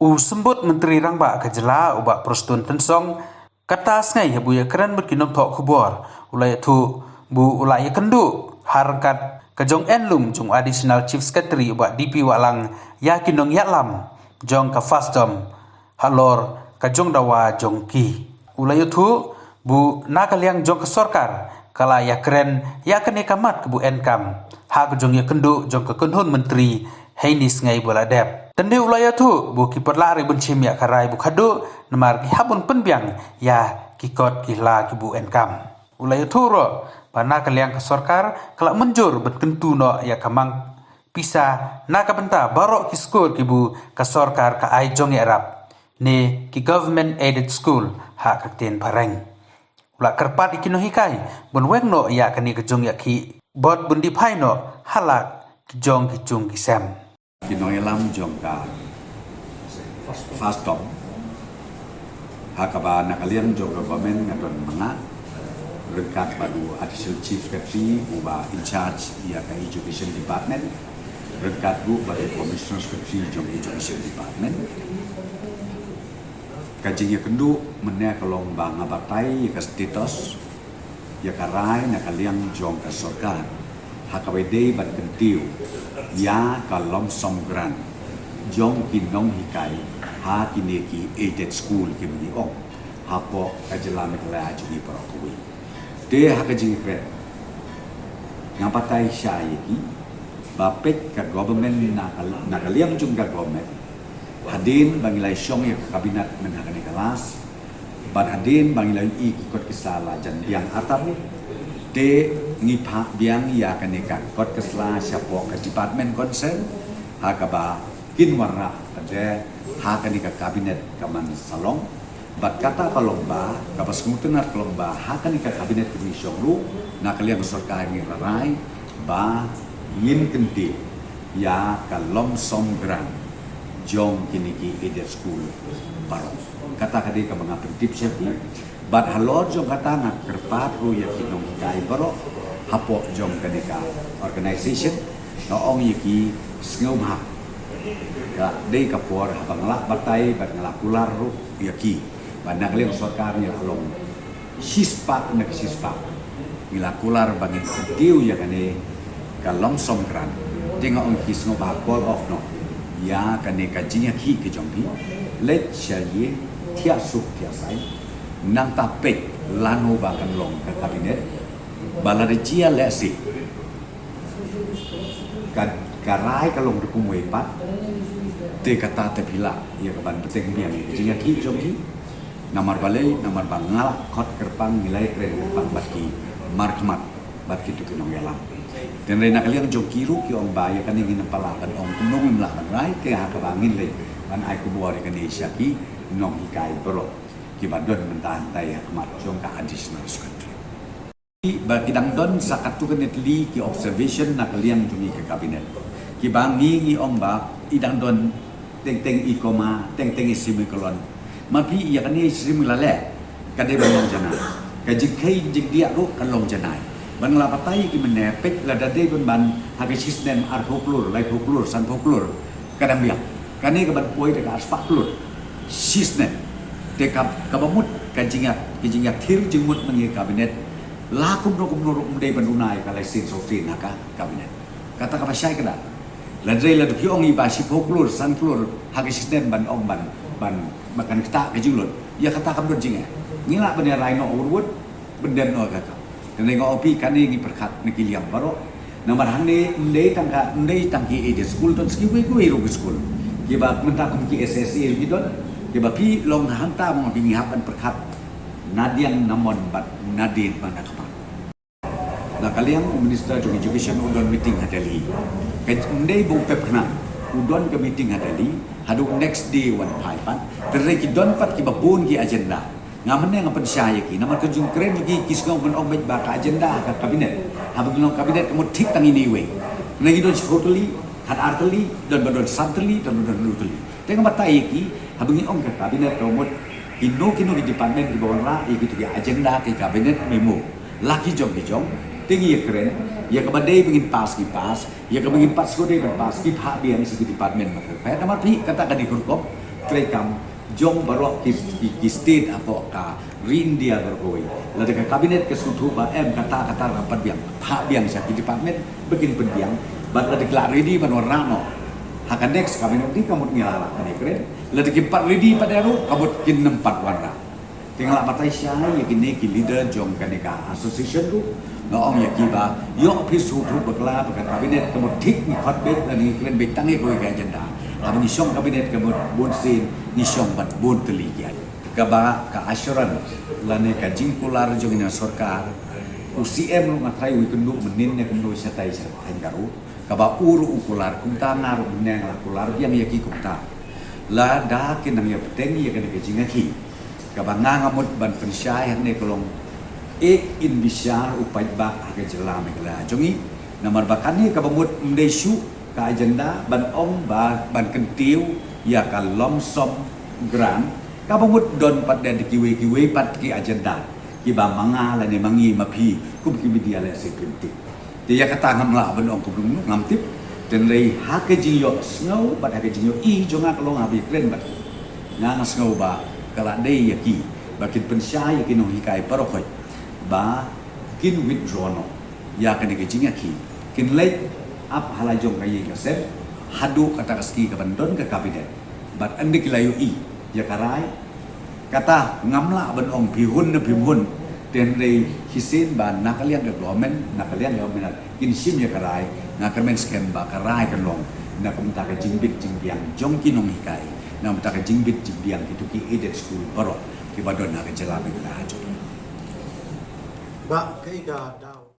Sembut Menteri Rangba Kejela ubak Prostun Tensong kata sengai ya buya keren berkinok tok kubor ulai tu bu ulai kendu harkat kejong enlum jong additional chief secretary ubak DP Walang ya kinong yaklam jong ka fastom halor kajong dawa jong ki ulai tu bu nakaliang jong ke sorkar kala ya keren ya kene kamat ke bu enkam ha kejong ya kendu jong ke kunhun menteri Heinis ngai boladep. Tende ulaya tu bu kiper lari bencim ya karai bu kado namar ki habun penbiang ya kikot kihla ki bu enkam. Ulaya tu ro pana kaliang ke sorkar kelak menjur berkentu no ya kamang pisa nak benta barok ki skul ki bu ke sorkar ka ai jong ya rap. Ne ki government aided school ha kakten pareng. Ulak kerpat ikino hikai bun weng no ya kani kejong ya ki bot bun dipai no halak kijong kijung kisem. Kinoelam jongka fastom hakaba nakalian jongka government ngadon manga rekat padu additional chief secretary uba in charge ya ka education department rekat bu padu commissioner secretary jong education department kajinya kendu mennya kalong bang abatai ka status ya karai nakalian jongka sorkar hakawede bat kentiu ya kalom somgran jong kinong hikai ha kineki aided school kimni ong hapo kajela mikla ajuni parokui de hakajing kre ngapatai syayeki bapek ka government nakaliam jung ka government hadin bangilai syong ya kabinet menhakani kelas bad hadin bangilai ikot kisala jan biang atap de ngipa biang ya kaneka kot kesla siapo ke department concern hakaba kinwara ade hakanika kabinet kaman salong bat kata kalomba kapas kumutunar kalomba hakanika kabinet komisyon lu nakalian sorkar ni rarai ba yin kenti ya kalom somgran jong kiniki aided school barong kata kadi ka mga prinsip siya bat halor jong kata nga kerpat ru ya kinong kai baro hapo jong kaneka organization noong yaki sngau ha ka dei kapor habang lak batay bat ngalak kular ru yaki bandang leng sorkar ni along sispak na sispak ngilak kular bangin diu ya kane kalom somkran dinga ong kis ngo ba call off no ya kaneka jinya ki ke jong bi let chaye tia suk tia sai nang tapek lanu bahkan long ke kabinet balaricia lesi karai kalong dukumwe pat te kata te pila ya kaban peteng biang jinga ki jogi namar balai namar bangalak kot kerpang nilai keren kerpang batki markmat batki tu kinong yalam dan rena kaliang jogiru ki ong baya kan ingin palakan ong kunong melakan rai ke hakabangin le kan ai kubuar kan isyaki nong hikai bro kibadon mentahan taya kemat jong ka additional secretary bagidang don sakat tu kenetli ki observation nakalian tumi ke kabinet ki bangi ngi omba idang don teng ikoma teng isimikolon mapi ya kani similale kade banong jana kajikai jigdia ru kalong janai bangla patai ki menepek la dade ban hagesis nem ar hoklur lai hoklur san hoklur kadang biak kani ke ban poi de aspak klur sisnem dekap kabamut kanjingat thir jengmut mengi kabinet lakum no dei bandunai kalai sin sofin naka kabinet kata ka pasai kada ladrei la duki ong iba si poklur san klur hagi sistem ban ong ban makan kita kejulun ya kata kam jinga ngila bener raino urwut bender no kaka dan ngo opi kani ngi perkat niki liam baro nomor hande ndei tangki ide school don skiwe ko iro school kiba mentakum ki SSI bidon kebapi long hanta mong bingihapan perkat nadian namon bat nadin mana kapan na kalian minister of education udon meeting hadali ndai bung pepna udon ke meeting hadali hadu next day one paipan terre ki don pat ki babun ki agenda ngamane ngapan syaya ki namar kejung keren ki kisngau ben ong ba ka agenda ka kabinet habang long kabinet kemo tik tang ini we nagi don totally had artally don badon subtly don lutely tengok matai ki habang ong ka kabinet romot kino di department di bawah lah itu dia agenda ke kabinet memo laki jong tinggi ya keren ya kebadai ingin pas ya kebingin pas ko dei pas ki hak dia si department maka namar pi kata ka di kurkop trekam jong barok ki state apa ka rindia berkoi la de kabinet ke sutu ba kata rapat biang pak biang sakit department bikin pendiang bat la de ready ban warna haka next kabinet di kamu ngala kan keren la de pat ready pada ru kamu kin nempat warna tinggal apa tai syai ya kini ki leader jong kaneka association tu ngong ya ki ba yo pisu tu bakla bakan kabinet kamu tik ni khotbet ni keren betang e koi ka agenda abang isyong kabinet kamu bon sin isyong bat bon teli ya kaba ka assurance lane ka jingkular jong ina sarkar UCM lu ngatrai wi kenduk menin ne kenduk satai sa garu kaba uru ukular kumta ngaru meneng la kular yang ya ki kumta la da kinang ya peteng ya kana ke jingaki kaba ngamut ban pensyai ne kolong in bisyar upai ba ke jelam la jongi namar bakani kaba mut mdesu ka agenda ban om ba ban kentiu ya ka lomsom grant ka bamut don pat dan kiwe pat ki agenda ki ba manga la ne mangi mapi kum ki media la se pinti ti ya kata ngam la ban ong kum ngam tip den lei ha ke jinyo snow bat ha ke jinyo I jonga ka long abi kren bat nga snow ba kala dei ya ki ba kin pensya ya ki no hikai parokoi ba kin withdraw no ya ka ne ke jinga ki kin lei ap halajong kayi kasep hadu kata kaski ke bandon ke kabinet bat ande kilayu I ya karai kata ngamla ban ong bihun na bihun den rei hisin ban nakalian development nakalian development in sim ya karai nakamen scam ba karai kan long na kumta ka jingbit jingbiang jong kinong hikai na kumta ka jingbit jingbiang itu ki aided school baro ki badon na ka jelabe ka hajo ba kai ga daw